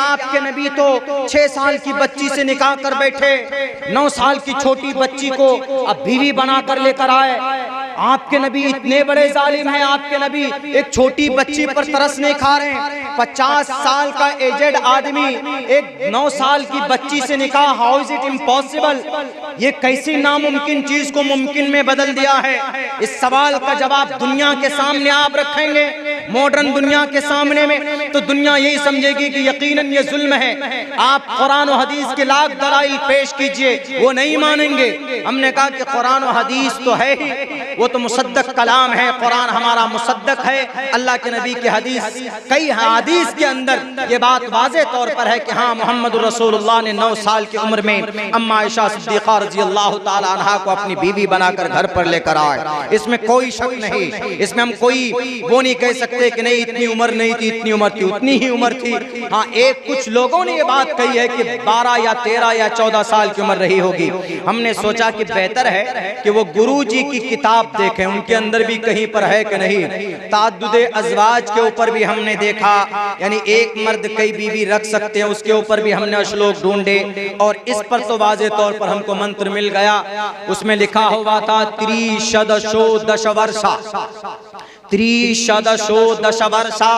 आपके नबी तो 6 साल की बच्ची से निकाह कर बैठे, 9 साल की छोटी बच्ची को अब बीवी बनाकर लेकर आए। आपके नबी इतने बड़े जालिम हैं, आपके नबी एक छोटी बच्ची पर तरस नहीं खा रहे हैं। 50 साल का एजेड आदमी एक 9 साल की बच्ची से निकाह, हाउ इज इट इम्पॉसिबल? ये कैसी नामुमकिन चीज को मुमकिन में बदल दिया है? इस सवाल का जवाब दुनिया के सामने आप रखेंगे, मॉडर्न दुनिया के सामने में, तो दुनिया यही समझेगी कि यकीनन ये जुल्म है। आप कुरान और हदीस के लाख दलाइल पेश कीजिए, वो नहीं मानेंगे। हमने कहा कि कुरान और हदीस तो है ही, वो तो मुसद्दक कलाम है, कुरान हमारा मुसद्दक है, अल्लाह के नबी की हदीस, कई हदीस के अंदर ये बात वाज़े तौर पर है कि हाँ, मोहम्मद रसूलुल्लाह ने 9 साल की उम्र में अम्मा आयशा सिद्दीक़ा रज़ी अल्लाह ताला अन्हा को अपनी बीवी बनाकर घर पर लेकर आए। इसमें कोई शक नहीं, इसमें हम कोई वो नहीं कह सकते कि नहीं इतनी उम्र नहीं थी, इतनी उम्र थी, उतनी ही उम्र थी। हाँ, एक कुछ लोगों ने ये बात कही है कि 12 या 13 या 14 साल की उम्र रही होगी। हमने सोचा कि बेहतर है कि वो गुरुजी की किताब देखें, उनके अंदर भी कहीं पर है कि नहीं। ताद्दुदे अज़वाज के ऊपर भी हमने देखा, यानी एक मर्द कई बीवी रख सकते हैं, उसके ऊपर भी हमने श्लोक ढूंढे और इस पर तो वाज़े तौर पर हमको मंत्र मिल गया। उसमें लिखा हुआ था त्रिशदशो दशवर्षा, त्रिशदशो दशवर्षा,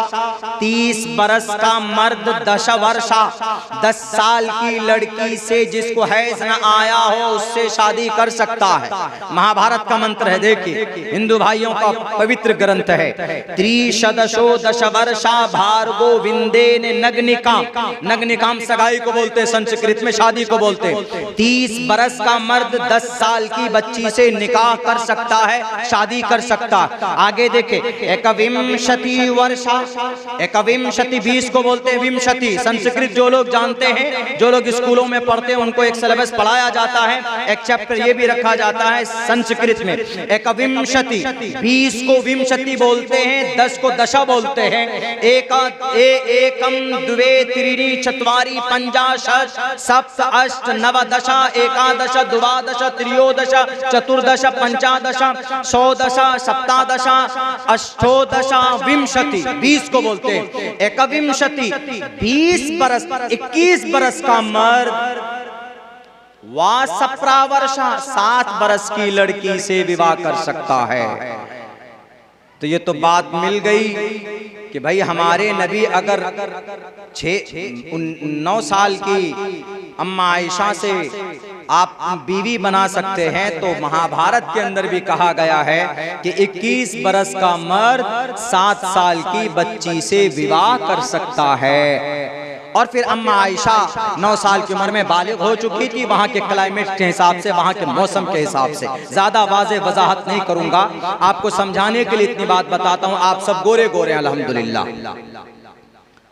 30 बरस का मर्द, 10 वर्षा, 10 साल की लड़की से जिसको हैज न आया हो उससे शादी कर सकता है। महाभारत का मंत्र है, देखिए, हिंदू भाइयों का पवित्र ग्रंथ है। त्रिशदशो दशवर्षा भार्गो विंदेन नग्निकाम, नग्निकाम सगाई को बोलते हैं, संस्कृत में शादी को बोलते हैं। 30 बरस का मर्द 10 साल की बच्ची से निकाह कर सकता है, शादी कर सकता। आगे देखे, एकविंशति वर्षा, एकविंशति 20 को बोलते हैं विंशति। संस्कृत जो लोग जानते हैं, जो लोग स्कूलों में पढ़ते हैं, उनको एक सिलेबस पढ़ाया जाता है, एक चैप्टर ये भी रखा जाता है संस्कृत में। एकविंशति, 20 को विंशति बोलते हैं, 10 को दशा बोलते हैं। एकम द्वे त्रीणि चत्वारि पंचाशत् सप्त अष्ट नव दशा एकादश द्वादश त्रयोदश चतुर्दश पंचादश षोडश सप्तादश अष्टोदशा विंशति, 20 को बोलते हैं। एकविंशति, 20 बरस, 21 बरस का मर्द, वा सप्रावर्षा, 7 बरस की लड़की से विवाह कर सकता है। तो ये तो बात मिल गई कि भाई हमारे नबी अगर 9 साल की अम्मा आयशा से आप बीवी बना सकते हैं, तो महाभारत के अंदर भी कहा गया है कि 21 बरस का मर्द 7 साल की बच्ची से विवाह कर सकता है। और फिर अम्मा आयशा 9 साल की उम्र में बालिग हो चुकी थी, वहाँ के क्लाइमेट के हिसाब से, वहाँ के मौसम के हिसाब से। ज़्यादा वाज़े वजाहत नहीं करूँगा, आपको समझाने के लिए इतनी बात बताता हूँ। आप सब गोरे गोरे हैं अल्हम्दुलिल्लाह,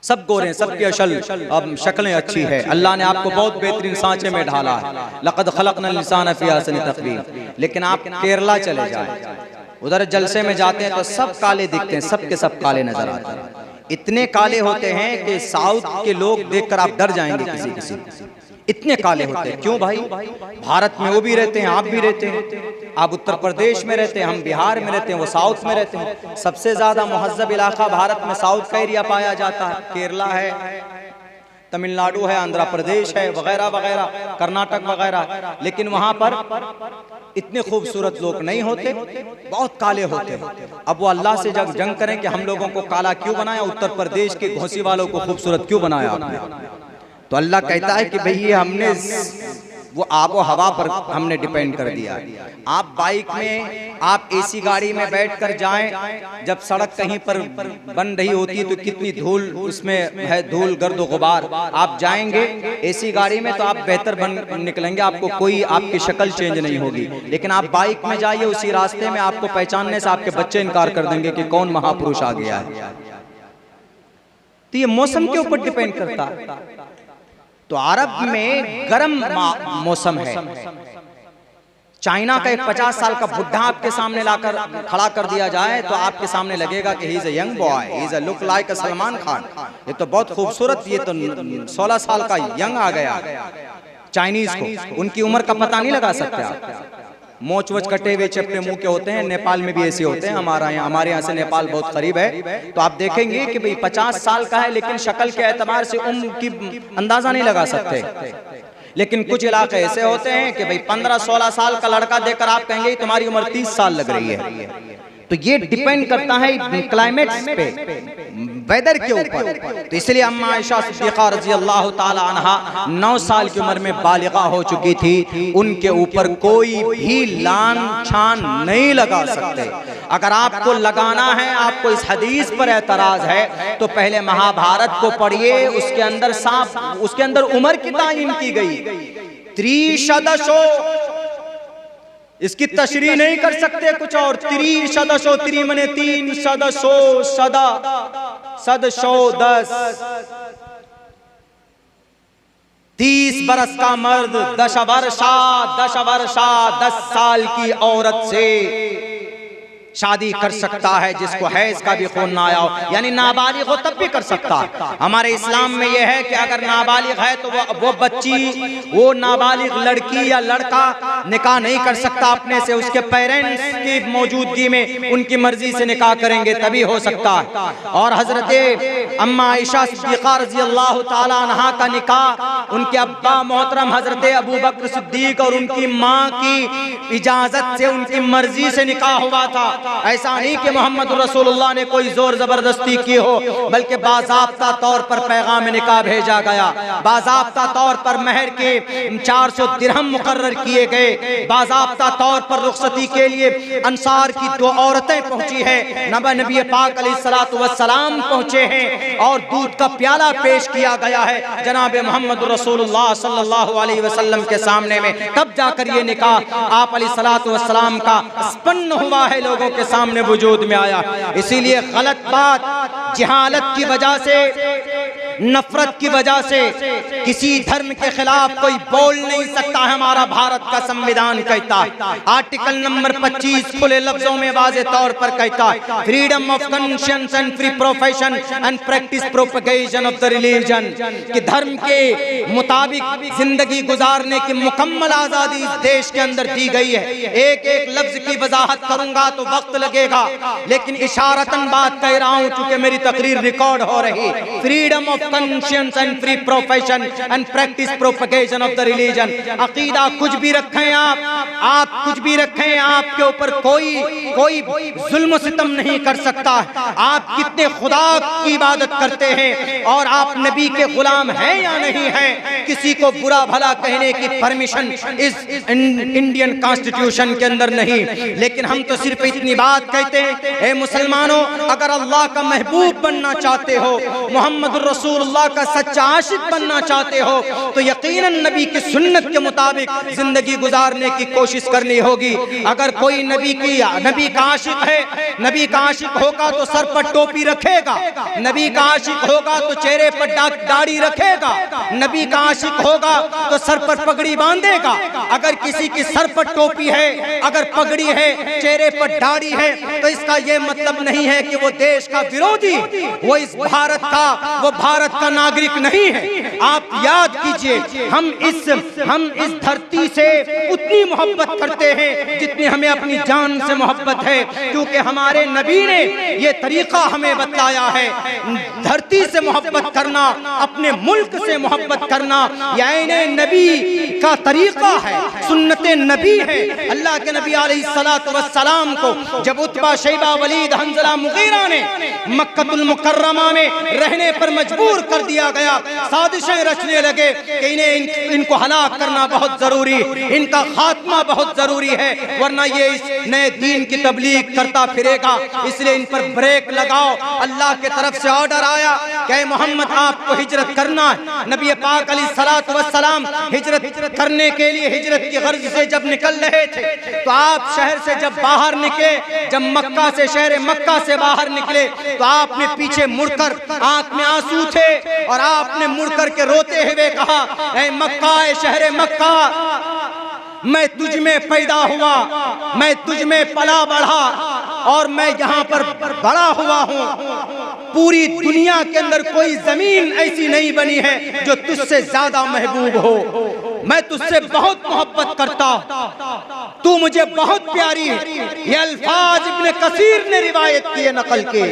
सब गोरे हैं, सबकी असल शक्लें अच्छी है। अल्लाह ने आपको बहुत बेहतरीन सांचे में ढाला है। लक़द ख़लक़नल इंसान फ़ी अहसनि तक़वीम। लेकिन आप केरला चले जाए, उधर जलसे में जाते हैं तो सब काले दिखते हैं, सब के सब काले नजर आते हैं। इतने काले होते हैं कि साउथ के लोग देखकर आप डर जाएंगे, किसी किसी इतने काले होते हैं। क्यों भाई? भारत में वो भी रहते हैं, आप भी रहते हैं, आप उत्तर प्रदेश में रहते हैं, हम बिहार में रहते हैं, वो साउथ में रहते हैं। सबसे ज्यादा मुहज्जब इलाका भारत में साउथ का एरिया पाया जाता है। केरला है, तमिलनाडु है, आंध्र प्रदेश है, वगैरह वगैरह, कर्नाटक वगैरह। लेकिन वहां पर इतने खूबसूरत लोग नहीं होते, बहुत काले होते हैं। अब वो अल्लाह से जब जंग करें कि हम लोगों को काला क्यों बनाया, उत्तर प्रदेश के घोंसी वालों को खूबसूरत क्यों बनाया आपने? तो अल्लाह कहता है कि भाई ये हमने वो आबो हवा पर हमने डिपेंड कर दिया। आप बाइक में, आप एसी गाड़ी में बैठकर जाएं, जब सड़क कहीं पर बन रही होती है तो कितनी धूल उसमें है, धूल गर्द गुबार। आप जाएंगे एसी गाड़ी में तो आप बेहतर बन निकलेंगे, आपको कोई आपकी शक्ल चेंज नहीं होगी। लेकिन आप बाइक में जाइए, उसी रास्ते में आपको पहचानने से आपके बच्चे इनकार कर देंगे कि कौन महापुरुष आ गया है। तो ये मौसम के ऊपर डिपेंड करता है। तो अरब में गर्म मौसम है। चाइना का एक 50 साल का बुढ़ा आपके सामने लाकर खड़ा कर दिया जाए तो आपके सामने लगेगा कि he is a young boy, he is a look like अ सलमान खान। ये तो बहुत खूबसूरत, ये तो 16 साल का यंग आ गया। चाइनीज को उनकी उम्र का पता नहीं लगा सकते आप। मोच वोच कटे हुए चपटे मुंह के होते हैं, नेपाल में भी ऐसे होते हैं। हमारे यहाँ से नेपाल बहुत करीब है, तो आप देखेंगे कि भाई 50 साल का है, लेकिन शक्ल के एतबार से उम्र की अंदाजा नहीं लगा सकते। लेकिन कुछ इलाके ऐसे होते हैं कि भाई 15-16 साल का लड़का देखकर आप कहेंगे तुम्हारी उम्र 30 साल लग रही है। तो ये डिपेंड करता है क्लाइमेट पे, वेदर के ऊपर। तो इसलिए अम्मा आयशा सिद्दीक़ा रज़ी अल्लाह ताला अन्हा 9 साल की उम्र में बालिगा हो चुकी थी। उनके ऊपर कोई भी लान छान नहीं लगा सकते। अगर आपको लगाना है, आपको इस हदीस पर एतराज है, तो पहले महाभारत को पढ़िए, उसके अंदर उम्र की तायीन की गई। त्रिशदशो, इसकी तशरीह नहीं कर सकते कुछ और। त्रिशदशो, त्रि मने 3, सदशो सदा, सदशो 10, 30 बरस का मर्द 10 साल की औरत से शादी कर सकता है, जिसको हैज का भी खून ना आया हो, यानी नाबालिग हो तब भी कर सकता है। हमारे इस्लाम में यह है कि अगर नाबालिग है तो वो बच्ची, वो नाबालिग लड़की या लड़का निकाह नहीं कर सकता अपने से, उसके पेरेंट्स की मौजूदगी में उनकी मर्जी से निकाह करेंगे तभी हो सकता है। और हजरत अम्मा आयशा सिद्दीक़ा रज़ी अल्लाह ताला अन्हा का निकाह उनके अब्बा मोहतरम हजरत अबू बकर सिद्दीक और उनकी माँ की इजाजत से, उनकी मर्जी से निकाह हुआ था। ऐसा नहीं कि मोहम्मद रसूलुल्लाह ने कोई जोर जबरदस्ती की हो, बल्कि बाज़ाब्ता तौर पर पैगाम निकाह भेजा गया, बाज़ाब्ता तौर पर महर के 400 दिरहम मुकर्रर किए गए, बाज़ाब्ता तौर पर रुखसती के लिए अंसार की 2 औरतें पहुंची है, नबी पाक अलैहिस्सलातु वस्सलाम पहुंचे हैं और दूध का प्याला पेश किया गया है जनाब मोहम्मद रसूलुल्लाह सल्लल्लाहु अलैहि वसल्लम के सामने में। तब जाकर ये निकाह आप अलैहिस्सलातु वस्सलाम का स्पन्न हुआ है, लोगों के सामने वजूद में आया। इसीलिए गलत बात, जहालत की वजह से, नफरत की वजह से किसी धर्म के खिलाफ कोई बोल नहीं सकता है। हमारा भारत का संविधान कहता है, आर्टिकल नंबर 25 खुले लफ्जों में वाज़े तौर पर कहता है, freedom of conscience and free profession and practice propagation of the religion, कि धर्म के मुताबिक जिंदगी गुजारने की मुकम्मल आजादी इस देश के अंदर दी गई है। एक एक लफ्ज की वजाहत करूंगा तो वक्त लगेगा, लेकिन इशारतन बात कह रहा हूं चूंकि मेरी तकरीर रिकॉर्ड हो रही। Freedom of conscience and free profession and practice propagation of the religion। अकीदा कुछ भी रखें आप कुछ भी रखें, आपके ऊपर कोई जुल्म सितम नहीं कर सकता। आप कितने खुदा की इबादत करते हैं और आप नबी के गुलाम हैं या नहीं हैं, किसी को बुरा भला कहने की परमिशन इस इंडियन कॉन्स्टिट्यूशन के अंदर नहीं। लेकिन हम तो सिर्फ इतनी बात कहते हैं, ए मुसलमानों, अगर अल्लाह का महबूब बनना चाहते हो, मोहम्मद रसूलुल्लाह का सच्चा आशिक बनना चाहते हो, तो यकीनन नबी की सुन्नत के मुताबिक जिंदगी गुजारने की कोशिश करनी होगी। अगर कोई नबी का आशिक है, नबी का आशिक होगा तो सर पर टोपी रखेगा, नबी का आशिक होगा तो चेहरे पर दाढ़ी रखेगा, नबी का आशिक होगा तो सर पर पगड़ी बांधेगा। अगर किसी की सर पर टोपी है, अगर पगड़ी है, चेहरे पर दाढ़ी है, तो इसका यह मतलब नहीं है कि वो देश का विरोधी, वो इस भारत का नागरिक नहीं है। आप याद कीजिए, हम इस धरती से उतनी मोहब्बत करते हैं जितनी हमें अपनी जान से मोहब्बत है, क्योंकि हमारे नबी ने ये तरीका हमें बताया है। धरती से मोहब्बत करना, अपने मुल्क से मोहब्बत करना, यानी नबी का तरीका है, सुन्नते नबी है। अल्लाह के नबी अलैहिस्सलातु वस्सलाम को जब उतबा, शैबा, वलीद, हंज़ला, मुगीरा ने मक्कतुल मुकर्रमा में रहने पर मजबूर कर दिया गया, साजिशें रचने लगे कि इनको हलाक करना बहुत जरूरी, इनका खात्मा बहुत जरूरी है, वरना ये इस नए दीन की तबलीग करता फिरेगा, इसलिए इन पर ब्रेक लगाओ। अल्लाह के तरफ से ऑर्डर आया कि मोहम्मद आपको हिजरत करना है। नबी पाक अलैहिस्सलातु वस्सलाम हिजरत करने के लिए हिजरत की गर्ज से जब निकल रहे थे, तो आप शहर से जब बाहर निकले, जब मक्का से, शहर मक्का से बाहर निकले, तो आपने पीछे मुड़कर, आंख में आंसू थे और आपने मुड़कर के रोते हुए कहा, ऐ मक्का, ऐ शहर मक्का, मैं तुझ में पैदा हुआ, मैं तुझ में पला बढ़ा और मैं यहाँ पर बड़ा हुआ हूँ। पूरी दुनिया के अंदर कोई जमीन ऐसी नहीं बनी है जो तुझसे ज्यादा महबूब हो, मैं तुझसे बहुत मोहब्बत करता हूँ। तू मुझे बहुत प्यारी है। ये अल्फाज इब्ने कसीर ने रिवायत किए, नकल के।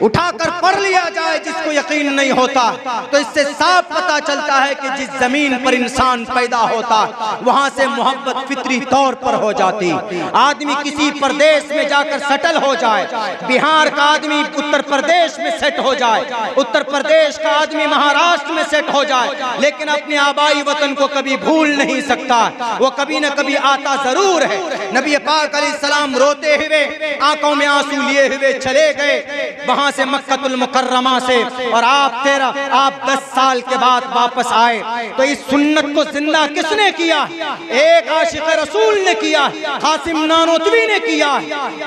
उठाकर पढ़ लिया जाए जिसको यकीन नहीं होता तो इससे साफ पता चलता है कि जिस जमीन पर इंसान पैदा होता वहां से मोहब्बत फितरी तौर पर हो जाती। आदमी किसी प्रदेश में जाकर सेटल हो जाए, बिहार का आदमी उत्तर प्रदेश में सेट हो जाए, उत्तर प्रदेश का आदमी महाराष्ट्र में सेट हो जाए, लेकिन अपने आबाई वतन को कभी भूल नहीं सकता। वो कभी न कभी आता जरूर है। नबी पाक अलैहिस्सलाम रोते हुए, आंखों में आंसू लिए हुए चले गए वहां से मक्कतुल मुकर्रमा से, और आप 10 साल के बाद वापस आए। तो इस सुन्नत को जिंदा किसने किया? एक आशिक रसूल ने किया, कासिम नानोतवी ने किया,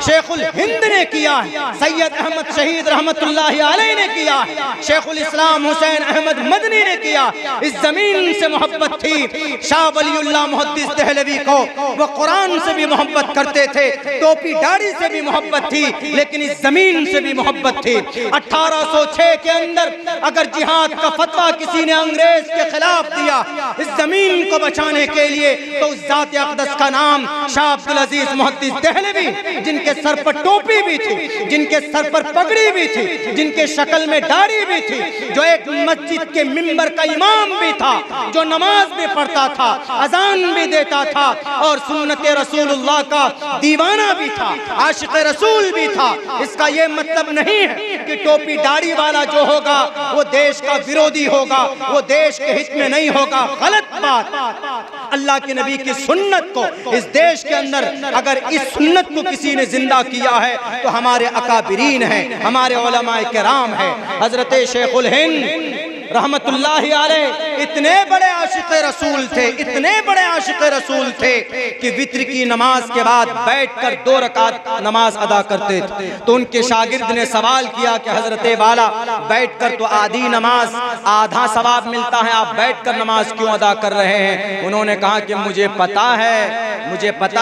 शेखुल हिंद ने किया, सैयद अहमद शहीद रहमतुल्लाहि अलैह ने किया, शेखुल इस्लाम हुसैन अहमद मदनी ने किया। इस जमीन से मोहब्बत थी। शाह वलीउल्लाह मुहद्दिस देहलवी को वो कुरान से भी मोहब्बत करते थे, टोपी दाढ़ी से भी मोहब्बत थी, लेकिन इस जमीन से भी मोहब्बत थी। 1806 के अंदर अगर जिहाद का फतवा किसी ने अंग्रेज के खिलाफ दिया इस जमीन को बचाने के लिए, तो उस जात अक़दस का नाम शाह अब्दुल अजीज मुहद्दिस देहलवी, जिनके सर पर टोपी भी थी, जिनके सर पर पगड़ी भी थी, जिनके शक्ल में दाढ़ी भी थी, जो एक मस्जिद के मिंबर का इमाम भी था, जो नमाज भी पढ़ता था, अजान भी देता था, और सुन्नत रसूलुल्लाह का दीवाना भी था, आशिक रसूल भी था। इसका ये मतलब नहीं है कि टोपी दाढ़ी वाला जो होगा वो देश का विरोधी होगा, वो देश के हित में नहीं होगा। गलत बात। अल्लाह के नबी की सुन्नत को इस देश के अंदर अगर इस सुन्नत को किसी ने जिंदा किया है तो हमारे अकाबिरीन हैं, हमारे उलमाए किराम हैं। हजरत शेखुल हिंद रहमतुल्लाहि अलैह इतने बड़े आशिक रसूल थे, इतने बड़े आशिक रसूल थे कि वित्र की नमाज के बाद बैठकर 2 रकात नमाज अदा करते थे। तो उनके शागिर्द ने सवाल किया कि हजरत वाला बैठकर तो आधी नमाज आधा सवाब मिलता है, आप बैठकर नमाज क्यों अदा कर रहे हैं? उन्होंने कहा कि मुझे पता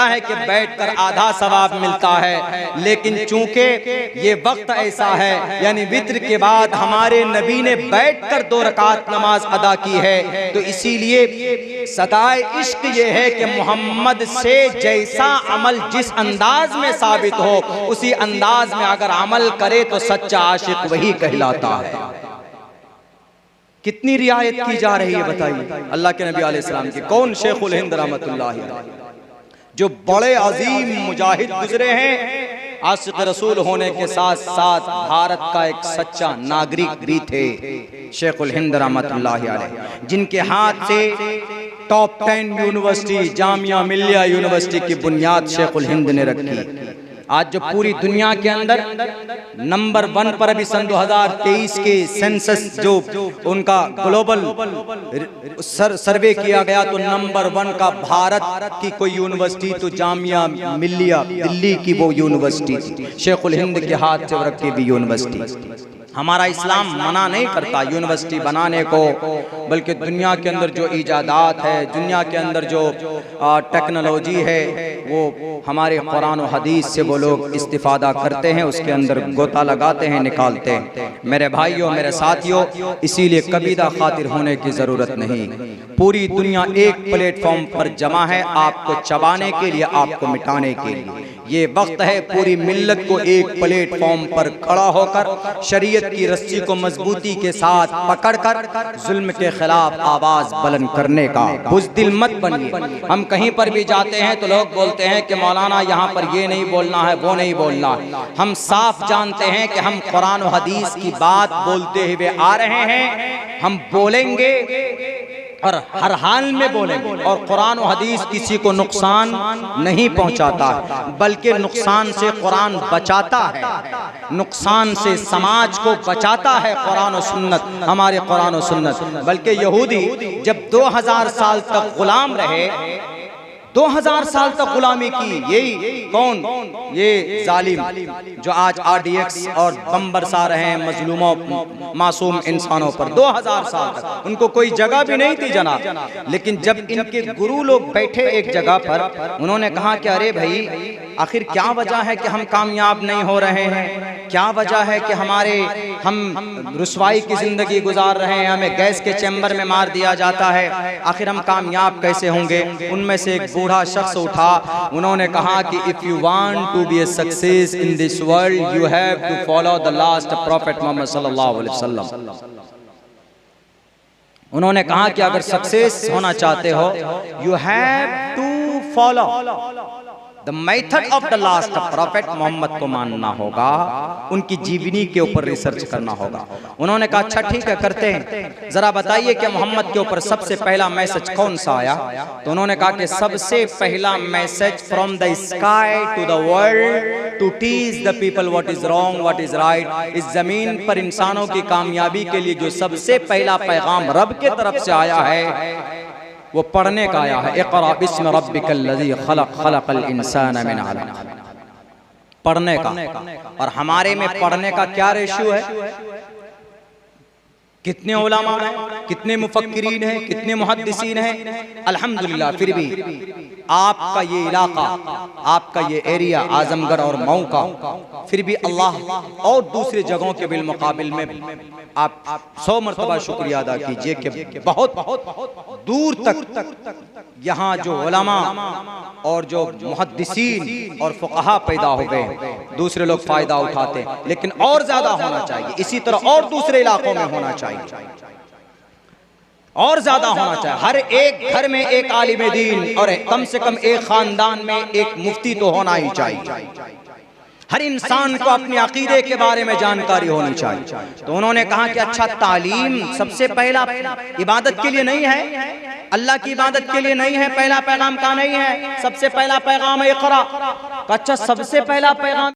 है कि बैठकर आधा सवाब मिलता है, लेकिन चूंकि ये वक्त ऐसा है, यानी वित्र के बाद हमारे नबी ने बैठकर 2 रकात नमाज अदा की है, तो इसीलिए सदाए इश्क ये है कि मोहम्मद से जैसा अमल जिस अंदाज में साबित हो उसी अंदाज में अगर अमल करे तो सच्चा आशिक वही कहलाता है। कितनी रियायत की जा रही है बताइए अल्लाह के नबी अलैहिस्सलाम की। कौन? शेखुल हिंद रहमतुल्लाहि अलैह, जो बड़े अजीम मुजाहिद गुजरे हैं, आशिक रसूल होने के साथ साथ भारत का एक सच्चा नागरिक भी थे। शेखुल हिंद रहमतुल्लाहि अलैह, जिनके हाथ से top 10 university Jamia Millia university की बुनियाद शेखुल हिंद ने रखी। आज जो पूरी दुनिया के अंदर नंबर 1 पर अभी सन 2023 के सेंसस जो उनका ग्लोबल सर्वे किया गया तो नंबर 1 का भारत की कोई यूनिवर्सिटी तो जामिया मिलिया दिल्ली की वो यूनिवर्सिटी थी, शेखुल हिंद के हाथ से रखी हुई यूनिवर्सिटी। हमारा इस्लाम मना नहीं करता यूनिवर्सिटी बनाने को, बल्कि दुनिया के अंदर जो इजादात है, दुनिया के अंदर जो टेक्नोलॉजी है, वो हमारे कुरान और हदीस से वो लोग इस्तिफादा करते हैं, उसके अंदर गोता लगाते हैं, निकालते हैं। मेरे भाइयों, मेरे साथियों, इसीलिए कबीदा खातिर होने की ज़रूरत नहीं। पूरी दुनिया एक प्लेटफॉर्म पर जमा है, आपको चबाने के लिए, आपको मिटाने के लिए। ये वक्त है पूरी मिल्लत को एक प्लेटफॉर्म पर खड़ा होकर शरीयत की रस्सी को मजबूती के साथ पकड़कर जुल्म के खिलाफ आवाज बुलंद करने का। बुज़दिल मत बनिए। हम कहीं पर भी जाते हैं तो लोग बोलते हैं कि मौलाना यहाँ पर ये नहीं बोलना है, वो नहीं बोलना है। हम साफ जानते हैं कि हम कुरान और हदीस की बात बोलते हुए आ रहे हैं, हम बोलेंगे और हर हाल में बोलेंगे। और कुरान और हदीस किसी को नुकसान नहीं पहुंचाता, बल्कि नुकसान से कुरान बचाता है, नुकसान से समाज को बचाता है कुरान और सुन्नत, हमारे कुरान और सुन्नत। बल्कि यहूदी जब 2000 साल तक गुलाम रहे, 2000 साल तक गुलामी की, यही कौन? ये जालिम जो आज RDX और बम बरसा रहे हैं मजलूमों मासूम इंसानों पर। 2000 साल तक उनको कोई जगह भी नहीं थी जनाब। लेकिन जब इनके गुरु लोग बैठे एक जगह पर, उन्होंने कहा कि अरे भाई आखिर क्या वजह है कि हम कामयाब नहीं हो रहे हैं, क्या वजह है कि हम रुसवाई की ज़िंदगी गुजार रहे हैं, हमें गैस के चैम्बर में मार दिया जाता है, आखिर हम कामयाब कैसे होंगे। उनमें से एक बूढ़ा शख्स उठा, उन्होंने कहा कि if you want to be a success in this world you have to follow the last prophet Muhammad सल्लल्लाहु अलैहि वसल्लम। उन्होंने कहा कि अगर सक्सेस होना चाहते हो you have to follow the method of the last prophet, Muhammad को मानना होगा, उनकी जीवनी के ऊपर रिसर्च करना होगा। उन्होंने कहा अच्छा ठीक है करते हैं, जरा बताइए कि मोहम्मद के ऊपर सबसे पहला मैसेज कौन सा आया। तो उन्होंने कहा कि सबसे पहला message from the sky to the world to teach the people what is wrong what is right. इस जमीन पर इंसानों की कामयाबी के लिए जो सबसे पहला पैगाम रब के तरफ से आया है वो पढ़ने का आया है, इक़रा बिस्मि रब्बिकल्लज़ी खलक़ खलक़ल इंसान मिन अलक़, पढ़ने का। और हमारे में पढ़ने का क्या रेशियो है, कितने उलमा हैं, कितने मुफक्किरीन हैं, कितने मुहद्दिसीन हैं। अल्हम्दुलिल्लाह फिर भी आपका ये इलाका, आपका ये एरिया आजमगढ़ और मऊ का, फिर भी अल्लाह और दूसरे जगहों के बिल मुकाबिल में आप 100 मरतबा शुक्रिया अदा कीजिए कि बहुत दूर तक यहाँ जो उलमा और जो मुहद्दिसीन और फुक़हा पैदा हो गए, दूसरे लोग फ़ायदा उठाते हैं, लेकिन और ज़्यादा होना चाहिए, इसी तरह और दूसरे इलाकों में होना चाहिए, और ज्यादा होना चाहिए। हर एक घर में एक आलिम दीन और कम से कम एक खानदान में एक मुफ्ती तो होना ही चाहिए। हर इंसान को अपने अकीदे के बारे में जानकारी होनी चाहिए। तो उन्होंने कहा कि अच्छा तालीम सबसे पहला इबादत के लिए नहीं है, अल्लाह की इबादत के लिए नहीं है, पहला पैगाम का नहीं है, सबसे पहला पैगाम है इक़रा। अच्छा सबसे पहला पैगाम